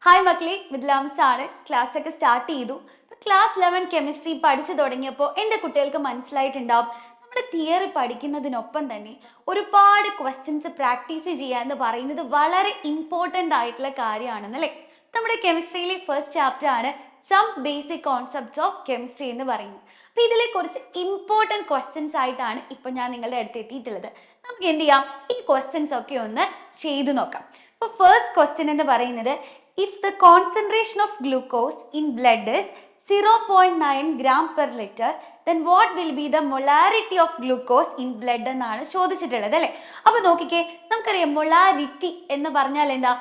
Hi മക്കളെ, വിദ്ലാംസ് ആണ്. Class ഒക്കെ സ്റ്റാർട്ട് ചെയ്തു. ക്ലാസ് 11 കെമിസ്ട്രി പഠിച്ചു തുടങ്ങിയപ്പോൾ എൻ്റെ കുട്ടികൾക്ക് മനസ്സിലായിട്ടുണ്ടാവും, നമ്മൾ തിയറി പഠിക്കുന്നതിനൊപ്പം തന്നെ ഒരുപാട് ക്വസ്റ്റ്യൻസ് പ്രാക്ടീസ് ചെയ്യുക എന്ന് പറയുന്നത് വളരെ ഇമ്പോർട്ടൻ്റ് ആയിട്ടുള്ള കാര്യമാണെന്നല്ലേ. നമ്മുടെ കെമിസ്ട്രിയിലെ ഫസ്റ്റ് ചാപ്റ്റർ ആണ് some basic concepts of chemistry എന്ന് പറയുന്നത്. അപ്പൊ ഇതിലെ കുറച്ച് ഇമ്പോർട്ടൻറ്റ് ക്വസ്റ്റ്യൻസ് ആയിട്ടാണ് ഇപ്പൊ ഞാൻ നിങ്ങളുടെ അടുത്ത് എത്തിയിട്ടുള്ളത്. നമുക്ക് എന്ത് ചെയ്യാം, ഈ ക്വസ്റ്റ്യൻസ് ഒക്കെ ഒന്ന് ചെയ്തു നോക്കാം. അപ്പോൾ ഫസ്റ്റ് ക്വസ്റ്റ്യൻ എന്ന് പറയുന്നത്, if the concentration of glucose in blood is 0.9 gram per liter, then what will be the molarity of glucose in blood എന്നാണ് ചോദിച്ചിട്ടുള്ളത് അല്ലേ. അപ്പൊ നോക്കിക്കേ, നമുക്കറിയാം മൊളാരിറ്റി എന്ന് പറഞ്ഞാൽ എന്താ.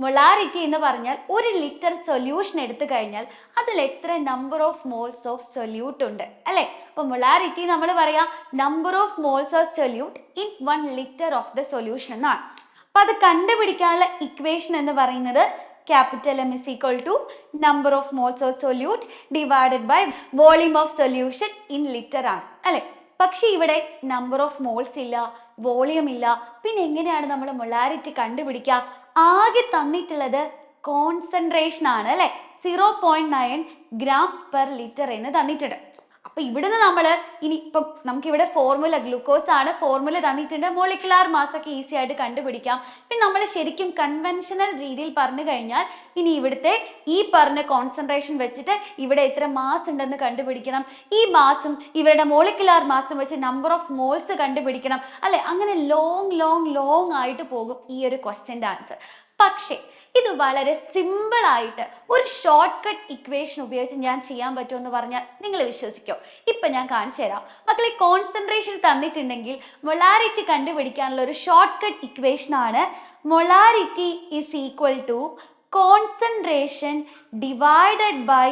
മൊളാരിറ്റി എന്ന് പറഞ്ഞാൽ ഒരു ലിറ്റർ സൊല്യൂഷൻ എടുത്തു കഴിഞ്ഞാൽ അതിൽ എത്ര number of moles of solute ഉണ്ട് അല്ലേ. അപ്പൊ മൊളാരിറ്റി നമ്മൾ പറയാം number of moles of solute in 1 litre of the solution എന്നാണ്. അപ്പൊ അത് കണ്ടുപിടിക്കാനുള്ള ഇക്വേഷൻ എന്ന് പറയുന്നത് capital M is equal to number of moles of solute divided by volume of solution in liter ആണ് അല്ലെ. പക്ഷെ ഇവിടെ നമ്പർ ഓഫ് മോൾസ് ഇല്ല, വോളിയം ഇല്ല. പിന്നെ എങ്ങനെയാണ് നമ്മൾ മൊളാരിറ്റി കണ്ടുപിടിക്കുക? ആകെ തന്നിട്ടുള്ളത് കോൺസെൻട്രേഷൻ ആണ് അല്ലെ. 0.9 gram per liter എന്ന് തന്നിട്ടുണ്ട്. അപ്പൊ ഇവിടുന്ന് നമ്മൾ ഇനി ഇപ്പൊ നമുക്കിവിടെ ഫോർമുല ഗ്ലൂക്കോസ് ആണ്, ഫോർമുല തന്നിട്ടുണ്ട്. മോളിക്കുലാർ മാസ് ഒക്കെ ഈസി ആയിട്ട് കണ്ടുപിടിക്കാം. പിന്നെ നമ്മൾ ശരിക്കും കൺവെൻഷണൽ രീതിയിൽ പറഞ്ഞു കഴിഞ്ഞാൽ ഇനി ഇവിടുത്തെ ഈ പറഞ്ഞ കോൺസെൻട്രേഷൻ വെച്ചിട്ട് ഇവിടെ എത്ര മാസ് ഉണ്ടെന്ന് കണ്ടുപിടിക്കണം. ഈ മാസും ഇവരുടെ മോളിക്കുലാർ മാസും വെച്ച് നമ്പർ ഓഫ് മോൾസ് കണ്ടുപിടിക്കണം അല്ലെ. അങ്ങനെ ലോങ് ആയിട്ട് പോകും ഈ ഒരു ക്വസ്റ്റ്യൻ്റെ ആൻസർ. പക്ഷേ ഇത് വളരെ സിമ്പിൾ ആയിട്ട് ഒരു ഷോർട്ട് കട്ട് ഇക്വേഷൻ ഉപയോഗിച്ച് ഞാൻ ചെയ്യാൻ പറ്റുമെന്ന് പറഞ്ഞാൽ നിങ്ങൾ വിശ്വസിക്കോ? ഇപ്പൊ ഞാൻ കാണിച്ചു തരാം മക്കളെ. കോൺസെൻട്രേഷൻ തന്നിട്ടുണ്ടെങ്കിൽ മൊളാരിറ്റി കണ്ടുപിടിക്കാനുള്ള ഒരു ഷോർട്ട് കട്ട് ഇക്വേഷൻ ആണ് molarity is equal to concentration divided by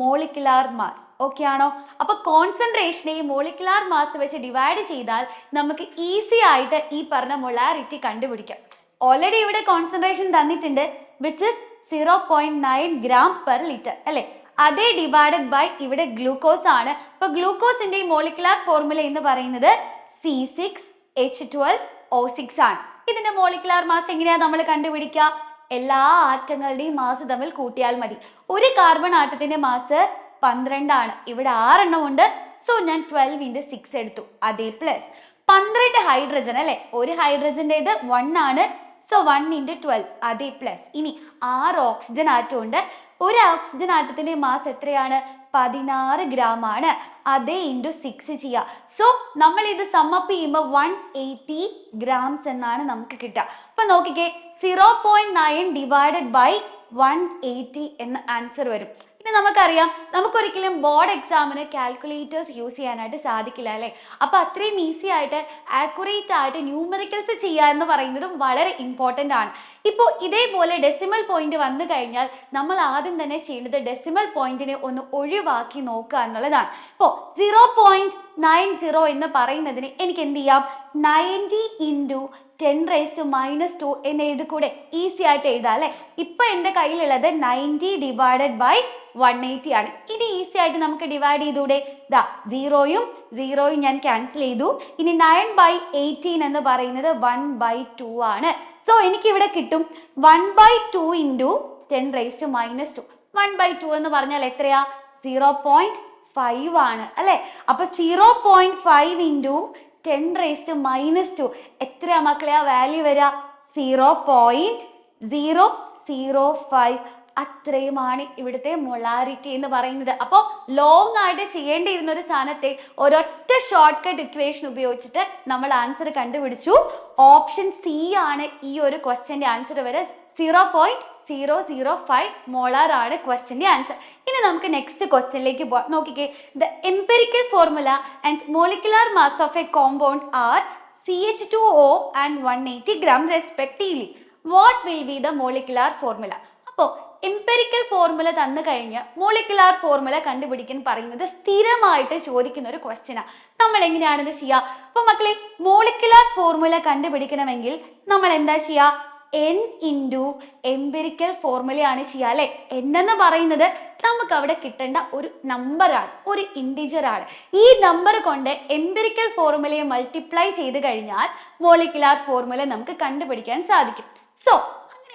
molecular mass. Okay ആണോ? അപ്പൊ കോൺസെൻട്രേഷനെ മോളിക്കുലാർ മാസ് വെച്ച് ഡിവൈഡ് ചെയ്താൽ നമുക്ക് ഈസി ആയിട്ട് ഈ പറഞ്ഞ മൊളാരിറ്റി കണ്ടുപിടിക്കാം. ഓൾറെഡി ഇവിടെ കോൺസെൻട്രേഷൻ തന്നിട്ടുണ്ട്, which is 0.9 gram per liter അല്ലെ. അതേ ഡിവൈഡഡ് ബൈ ഇവിടെ ഗ്ലൂക്കോസ് ആണ്. അപ്പൊ ഗ്ലൂക്കോസിന്റെ മോളിക്കുലാർ ഫോർമുല എന്ന് പറയുന്നത് C6H12O6 ആണ്. ഇതിന്റെ മോളിക്കുലാർ മാസ് എങ്ങനെയാ നമ്മൾ കണ്ടുപിടിക്കുക? എല്ലാ ആറ്റങ്ങളുടെയും മാസ് തമ്മിൽ കൂട്ടിയാൽ മതി. ഒരു കാർബൺ ആറ്റത്തിന്റെ മാസ് 12 ആണ്. ഇവിടെ 6 എണ്ണം ഉണ്ട്. സോ ഞാൻ 12 × 6 എടുത്തു. അതേ പ്ലസ് 12 ഹൈഡ്രജൻ അല്ലെ. ഒരു ഹൈഡ്രജന്റെ ഇത് 1 ആണ്. സോ 1 × 12 അതേ പ്ലസ്. ഇനി 6 ഓക്സിജൻ ആറ്റം ഉണ്ട്. ഒരു ഓക്സിജൻ ആറ്റത്തിന്റെ മാസ് എത്രയാണ്? 16 gram ആണ്. അതേ × 6 ചെയ്യുക. സോ നമ്മൾ ഇത് സമ്മപ്പ് ചെയ്യുമ്പോൾ 180 grams എന്നാണ് നമുക്ക് കിട്ടുക. അപ്പൊ നോക്കിക്കേ, 0.9 ഡിവൈഡഡ് ബൈ 180 എന്ന ആൻസർ വരും. ഇനി നമുക്കറിയാം, നമുക്കൊരിക്കലും ബോർഡ് എക്സാമിന് കാൽക്കുലേറ്റേഴ്സ് യൂസ് ചെയ്യാനായിട്ട് സാധിക്കില്ല അല്ലേ. അപ്പൊ അത്രയും ഈസി ആയിട്ട് ആക്യുറേറ്റ് ആയിട്ട് ന്യൂമറിക്കൽസ് ചെയ്യുക എന്ന് പറയുന്നതും വളരെ ഇമ്പോർട്ടൻ്റ് ആണ്. ഇപ്പോൾ ഇതേപോലെ ഡെസിമൽ പോയിന്റ് വന്നു കഴിഞ്ഞാൽ നമ്മൾ ആദ്യം തന്നെ ചെയ്യേണ്ടത് ഡെസിമൽ പോയിന്റിനെ ഒന്ന് ഒഴിവാക്കി നോക്കുക എന്നുള്ളതാണ്. ഇപ്പോൾ 0.90 എന്ന് പറയുന്നതിന് എനിക്ക് എന്ത് ചെയ്യാം? 90 × 10⁻² എന്ന് എഴുതിക്കൂടെ? ഈസി ആയിട്ട് എഴുതാം അല്ലെ. ഇപ്പൊ എൻ്റെ കയ്യിലുള്ളത് 90 ഡിവൈഡഡ് ബൈ 180 ആണ്. ഇനി ഈസി ആയിട്ട് നമുക്ക് ഡിവൈഡ് ചെയ്തൂടെ? ദാ 0യും ഞാൻ ക്യാൻസൽ ചെയ്തു. ഇനി 9/18 എന്ന് പറയുന്നത് 1/2 ആണ്. സോ എനിക്ക് ഇവിടെ കിട്ടും 1/2 × 10⁻². 1/2 എന്ന് പറഞ്ഞാൽ എത്രയാ? 0.5 ആണ് അല്ലെ. അപ്പൊ 0.5 × 10⁻² എത്രയാ മക്കളെ ആ വാല്യൂ വരിക? 0.005. അത്രയുമാണ് ഇവിടുത്തെ മൊളാരിറ്റി എന്ന് പറയുന്നത്. അപ്പോൾ ലോങ് ആയിട്ട് ചെയ്യേണ്ടിയിരുന്ന ഒരു സാധനത്തെ ഒരൊറ്റ ഷോർട്ട് കട്ട് ഇക്വേഷൻ ഉപയോഗിച്ചിട്ട് നമ്മൾ ആൻസർ കണ്ടുപിടിച്ചു. ഓപ്ഷൻ സി ആണ് ഈ ഒരു ക്വസ്റ്റ്യന്റെ ആൻസർ വരെ. 0.005 മോളാർ ആണ് ക്വസ്റ്റ്യന്റെ ആൻസർ. ഇനി നമുക്ക് നെക്സ്റ്റ് ക്വസ്റ്റ്യനിലേക്ക് പോകാം. നോക്കിക്കേ, the empirical formula and molecular mass of a compound are CH2O and 180 grams respectively. What will be the molecular formula? അപ്പോൾ എംപിരിക്കൽ ഫോർമുല തന്നു കഴിഞ്ഞ് മോളിക്കുലാർ ഫോർമുല കണ്ടുപിടിക്കാൻ പറയുന്നത് സ്ഥിരമായിട്ട് ചോദിക്കുന്ന ഒരു ക്വസ്റ്റ്യനാണ്. നമ്മൾ എങ്ങനെയാണിത് ചെയ്യുക? അപ്പൊ മക്കളെ, മോളിക്കുലാർ ഫോർമുല കണ്ടുപിടിക്കണമെങ്കിൽ നമ്മൾ എന്താ ചെയ്യുക? n × എംപിരിക്കൽ ഫോർമുലയാണ് ചെയ്യുക അല്ലെ. n എന്ന് പറയുന്നത് നമുക്ക് അവിടെ കിട്ടേണ്ട ഒരു നമ്പറാണ്, ഒരു ഇൻറ്റിജർ ആണ്. ഈ നമ്പർ കൊണ്ട് എംപിരിക്കൽ ഫോർമുലയെ മൾട്ടിപ്ലൈ ചെയ്ത് കഴിഞ്ഞാൽ മോളിക്കുലാർ ഫോർമുല നമുക്ക് കണ്ടുപിടിക്കാൻ സാധിക്കും. സോ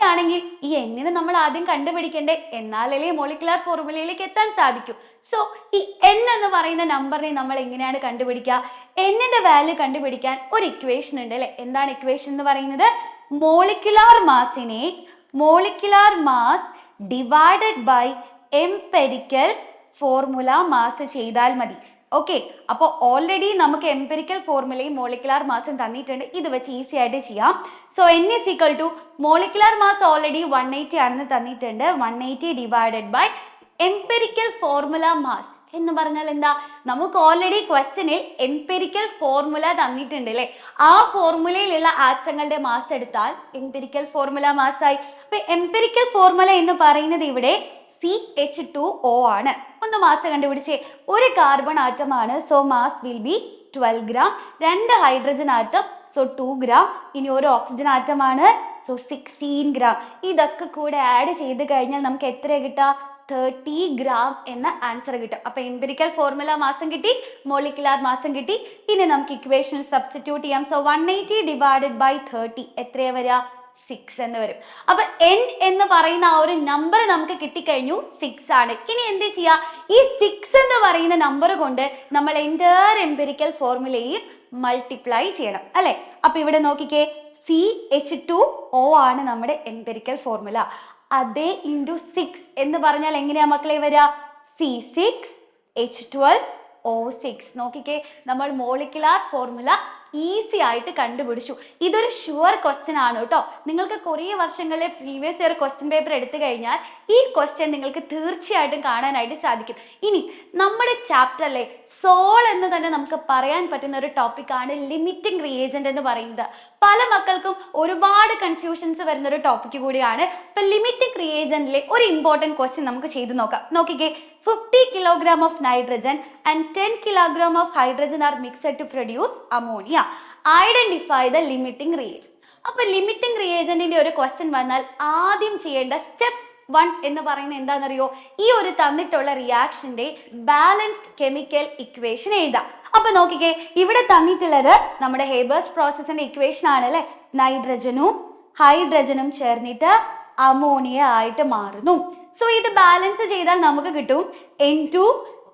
അങ്ങനെയാണെങ്കിൽ ഈ എന്നിനെ നമ്മൾ ആദ്യം കണ്ടുപിടിക്കണ്ടേ, എന്നാലല്ലേ മോളിക്കുലാർ ഫോർമുലയിലേക്ക് എത്താൻ സാധിക്കൂ. സോ ഈ n എന്ന് പറയുന്ന നമ്പറിനെ നമ്മൾ എങ്ങനെയാണ് കണ്ടുപിടിക്കുക? എന്നിന്റെ വാല്യൂ കണ്ടുപിടിക്കാൻ ഒരു ഇക്വേഷൻ ഉണ്ട് അല്ലെ. എന്താണ് ഇക്വേഷൻ എന്ന് പറയുന്നത്? Molecular mass divided by empirical formula mass ചെയ്താൽ മതി. ഓക്കെ, അപ്പോൾ ഓൾറെഡി നമുക്ക് എംപെരിക്കൽ ഫോർമുലയും മോളിക്കുലാർ മാസും തന്നിട്ടുണ്ട്. ഇത് വെച്ച് ഈസി ആയിട്ട് ചെയ്യാം. So n is equal to molecular mass already 180 ആണെന്ന് തന്നിട്ടുണ്ട്. 180 divided by empirical formula mass എന്ന് പറഞ്ഞാൽ എന്താ? നമുക്ക് ഓൾറെഡി ക്വസ്റ്റ്യനിൽ എംപെരിക്കൽ ഫോർമുല തന്നിട്ടുണ്ട് അല്ലെ. ആ ഫോർമുലയിലുള്ള ആറ്റങ്ങളുടെ മാസ് എടുത്താൽ എംപെരിക്കൽ ഫോർമുല മാസായി. അപ്പൊ എംപെരിക്കൽ ഫോർമുല എന്ന് പറയുന്നത് ഇവിടെ CH2O ആണ്. ഒന്ന് മാസ് കണ്ടുപിടിച്ചേ. ഒരു കാർബൺ ആറ്റം ആണ്, so mass will be 12 gram. 2 hydrogen atom, so 2 gram. ഇനി ഒരു ഓക്സിജൻ ആറ്റം ആണ്, സോ 16 ഗ്രാം. ഇതൊക്കെ കൂടെ ആഡ് ചെയ്ത് കഴിഞ്ഞാൽ നമുക്ക് എത്ര കിട്ടാം? 30 ഗ്രാം എന്ന ആൻസർ കിട്ടും. അപ്പൊ എംപെരിക്കൽ ഫോർമുല മാസം കിട്ടി, മോളിക്കുലാർ മാസം കിട്ടി. ഇനി നമുക്ക് ഇക്വേഷനിൽ സബ്സ്റ്റിറ്റ്യൂട്ട് ചെയ്യാം. സോ 180 ഡിവൈഡഡ് ബൈ 30 എത്രയാ വരിക? 6 എന്ന് വരും. അപ്പൊ n എന്ന് പറയുന്ന ആ ഒരു നമ്പർ നമുക്ക് കിട്ടിക്കഴിഞ്ഞു, 6 ആണ്. ഇനി എന്ത് ചെയ്യാ? ഈ 6 എന്ന് പറയുന്ന നമ്പർ കൊണ്ട് നമ്മൾ എൻറ്റയർ എംപെരിക്കൽ ഫോർമുലയും മൾട്ടിപ്ലൈ ചെയ്യണം അല്ലെ. അപ്പൊ ഇവിടെ നോക്കിക്കേ, CH2O ആണ് നമ്മുടെ എംപെരിക്കൽ ഫോർമുല. അതേ ഇൻറ്റു 6 എന്ന് പറഞ്ഞാൽ എങ്ങനെയാ മക്കളെ വരിക? C6H12O6. നോക്കിക്കേ, നമ്മൾ മോളിക്കുലാർ ഫോർമുല ഈസി ആയിട്ട് കണ്ടുപിടിച്ചു. ഇതൊരു ഷുവർ ക്വസ്റ്റ്യൻ ആണ് കേട്ടോ. നിങ്ങൾക്ക് കുറേ വർഷങ്ങളിലെ പ്രീവിയസ് ഇയർ ക്വസ്റ്റ്യൻ പേപ്പർ എടുത്തു കഴിഞ്ഞാൽ ഈ ക്വസ്റ്റ്യൻ നിങ്ങൾക്ക് തീർച്ചയായിട്ടും കാണാനായിട്ട് സാധിക്കും. ഇനി നമ്മുടെ ചാപ്റ്ററിലെ സോൾ എന്ന് തന്നെ നമുക്ക് പറയാൻ പറ്റുന്ന ഒരു ടോപ്പിക്കാണ് ലിമിറ്റിംഗ് റിയേജന്റ് എന്ന് പറയുന്നത്. പല മക്കൾക്കും ഒരുപാട് കൺഫ്യൂഷൻസ് വരുന്ന ഒരു ടോപ്പിക് കൂടിയാണ്. അപ്പൊ ലിമിറ്റിംഗ് റിയേജന്റിലെ ഒരു ഇമ്പോർട്ടൻറ്റ് ക്വസ്റ്റ്യൻ നമുക്ക് ചെയ്ത് നോക്കാം. നോക്കിക്കേ, 50 kilogram of nitrogen and 10 kilogram of hydrogen are mixed to produce ammonia. Identify the limiting reagent. അപ്പോൾ ലിമിറ്റിംഗ് റിയേജന്റിന്റെ ഒരു ക്വസ്റ്റ്യൻ വന്നാൽ ആദ്യം ചെയ്യേണ്ട സ്റ്റെപ്പ് 1 എന്ന് പറയുന്നത് എന്താണെന്നറിയോ? ഈ ഒരു തന്നിട്ടുള്ള റിയാക്ഷന്റെ ബാലൻസ്ഡ് കെമിക്കൽ ഇക്വേഷൻ എഴുതാം. അപ്പൊ നോക്കിക്കേ, ഇവിടെ തന്നിട്ടുള്ളത് നമ്മുടെ ഹേബേഴ്സ് പ്രോസസ്സിന്റെ ഇക്വേഷൻ ആണ് അല്ലെ. നൈട്രജനും ഹൈഡ്രജനും ചേർന്നിട്ട് അമോണിയ ആയിട്ട് മാറുന്നു. സോ ഇത് ബാലൻസ് ചെയ്താൽ നമുക്ക് കിട്ടും N2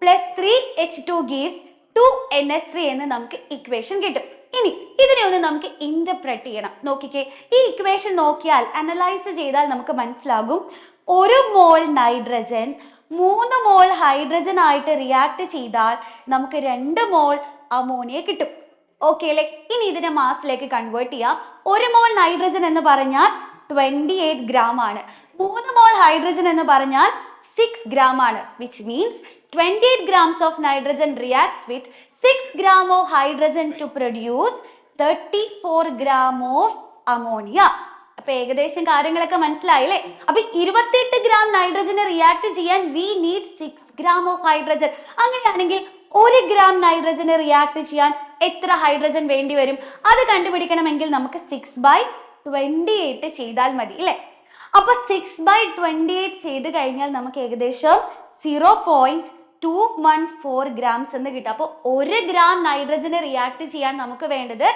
plus 3H2 gives 2NH3 എന്ന് നമുക്ക് ഇക്വേഷൻ കിട്ടും. ഇനി ഇതിനെ ഒന്ന് നമുക്ക് ഇന്റർപ്രറ്റ് ചെയ്യണം. നോക്കിക്കേ, ഈ ഇക്വേഷൻ നോക്കിയാൽ അനലൈസ് ചെയ്താൽ നമുക്ക് മനസ്സിലാകും, 1 മോൾ നൈട്രജൻ 3 മോൾ ഹൈഡ്രജൻ ആയിട്ട് റിയാക്ട് ചെയ്താൽ നമുക്ക് 2 മോൾ അമോണിയ കിട്ടും. ഓക്കെ അല്ലെ. ഇനി ഇതിനെ മാസിലേക്ക് കൺവേർട്ട് ചെയ്യാം. 1 മോൾ നൈട്രജൻ എന്ന് പറഞ്ഞാൽ 28 ഗ്രാം ആണ്. 3 മോൾ ഹൈഡ്രജൻ എന്ന് പറഞ്ഞാൽ 6 ഗ്രാം ആണ്. Which means 28 grams of nitrogen reacts with 6 gram of hydrogen to produce 34 gram of ammonia. അപ്പൊ ഏകദേശം കാര്യങ്ങളൊക്കെ മനസ്സിലായില്ലേ? അപ്പൊ 28 ഗ്രാം നൈട്രജനെ റിയാക്ട് ചെയ്യാൻ we need 6 gram of hydrogen. അങ്ങനെയാണെങ്കിൽ 1 ഗ്രാം നൈട്രജനെ റിയാക്ട് ചെയ്യാൻ എത്ര ഹൈഡ്രജൻ വേണ്ടി വരും? അത് കണ്ടുപിടിക്കണമെങ്കിൽ നമുക്ക് 6/28 ചെയ്താൽ മതി അല്ലേ? അപ്പൊ 6/28 ചെയ്ത് കഴിഞ്ഞാൽ നമുക്ക് ഏകദേശം 0.214 ഗ്രാംസ് എന്ന് കിട്ടും. അപ്പോൾ 1 ഗ്രാം നൈട്രജനെ റിയാക്ട് ചെയ്യാൻ നമുക്ക് വേണ്ടത്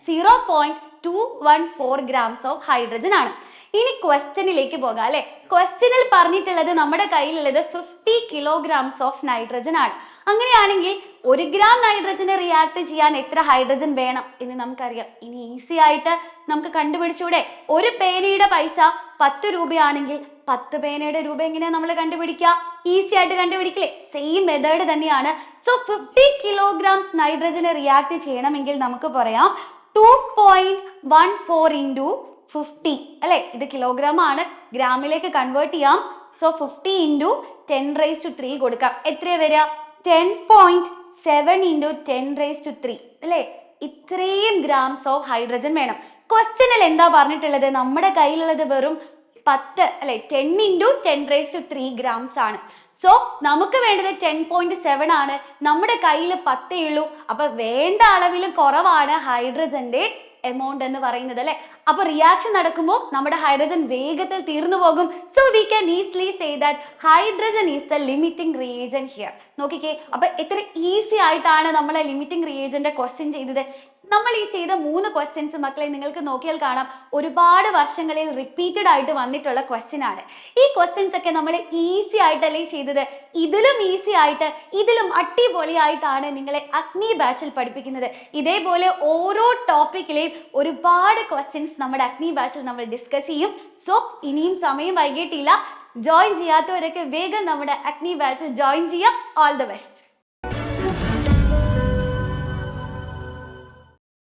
0.214 ഗ്രാംസ് ഓഫ് ഹൈഡ്രജൻ ആണ്. ഇനി ക്വസ്റ്റ്യനിലേക്ക് പോകാം അല്ലെ. ക്വസ്റ്റ്യനിൽ പറഞ്ഞിട്ടുള്ളത് നമ്മുടെ കയ്യിലുള്ളത് 50 kilograms ഓഫ് നൈട്രജൻ ആണ്. അങ്ങനെയാണെങ്കിൽ 1 ഗ്രാം നൈട്രജനെ റിയാക്ട് ചെയ്യാൻ എത്ര ഹൈഡ്രജൻ വേണം എന്ന് നമുക്കറിയാം. ഇനി ഈസി ആയിട്ട് നമുക്ക് കണ്ടുപിടിച്ചൂടെ? ഒരു പേനയുടെ പൈസ 10 രൂപയാണെങ്കിൽ 10 പേനയുടെ രൂപ എങ്ങനെയാണ് നമ്മൾ കണ്ടുപിടിക്കുക? ഈസി ആയിട്ട് കണ്ടുപിടിക്കില്ലേ? സെയിം മെത്തേഡ് തന്നെയാണ്. സോ 50 kilograms നൈട്രജനെ റിയാക്ട് ചെയ്യണമെങ്കിൽ നമുക്ക് പറയാം 2.14 into 50 അല്ലെ. ഇത് കിലോഗ്രാം ആണ്, ഗ്രാമിലേക്ക് കൺവേർട്ട് ചെയ്യാം. സോ 50 into 10⁻³ കൊടുക്കാം. എത്രയാ വരിക? 10.7 into 10⁻³ അല്ലെ. ഇത്രയും ഗ്രാംസ് ഓഫ് ഹൈഡ്രജൻ വേണം. ക്വസ്റ്റ്യനിൽ എന്താ പറഞ്ഞിട്ടുള്ളത്? നമ്മുടെ കയ്യിലുള്ളത് വെറും 10 അല്ലെ, 10 into 10⁻³ ഗ്രാംസ് ആണ്. സോ നമുക്ക് വേണ്ടത് 10.7 ആണ്. നമ്മുടെ കയ്യിൽ 10 ഉള്ളൂ. അപ്പൊ വേണ്ട അളവിൽ കുറവാണ് ഹൈഡ്രജന്റെ എമൗണ്ട് എന്ന് പറയുന്നത് അല്ലെ. അപ്പൊ റിയാക്ഷൻ നടക്കുമ്പോൾ നമ്മുടെ ഹൈഡ്രജൻ വേഗത്തിൽ തീർന്നു പോകും. So we can easily say that hydrogen is the limiting reagent here. നോക്കിക്കേ, അപ്പൊ എത്ര ഈസി ആയിട്ടാണ് നമ്മളെ ലിമിറ്റിംഗ് റിയേജന്റ് ക്വസ്റ്റ്യൻ ചെയ്തത്. നമ്മൾ ഈ ചെയ്ത 3 ക്വസ്റ്റ്യൻസ് മക്കളെ നിങ്ങൾക്ക് നോക്കിയാൽ കാണാം ഒരുപാട് വർഷങ്ങളിൽ റിപ്പീറ്റഡ് ആയിട്ട് വന്നിട്ടുള്ള ക്വസ്റ്റ്യൻ ആണ്. ഈ ക്വസ്റ്റ്യൻസ് ഒക്കെ നമ്മൾ ഈസി ആയിട്ടല്ലേ ചെയ്തത്. ഇതിലും ഈസി ആയിട്ട് ഇതിലും അടിപൊളിയായിട്ടാണ് നിങ്ങളെ അഗ്നി ബാച്ചിൽ പഠിപ്പിക്കുന്നത്. ഇതേപോലെ ഓരോ ടോപ്പിക്കിലെയും ഒരുപാട് ക്വസ്റ്റ്യൻസ് നമ്മുടെ അഗ്നി ബാച്ചിൽ നമ്മൾ ഡിസ്കസ് ചെയ്യും. സോ ഇനിയും സമയം വൈകിട്ടില്ല. ജോയിൻ ചെയ്യാത്തവരൊക്കെ വേഗം നമ്മുടെ അഗ്നി ബാച്ചിൽ ജോയിൻ ചെയ്യാം. All the best.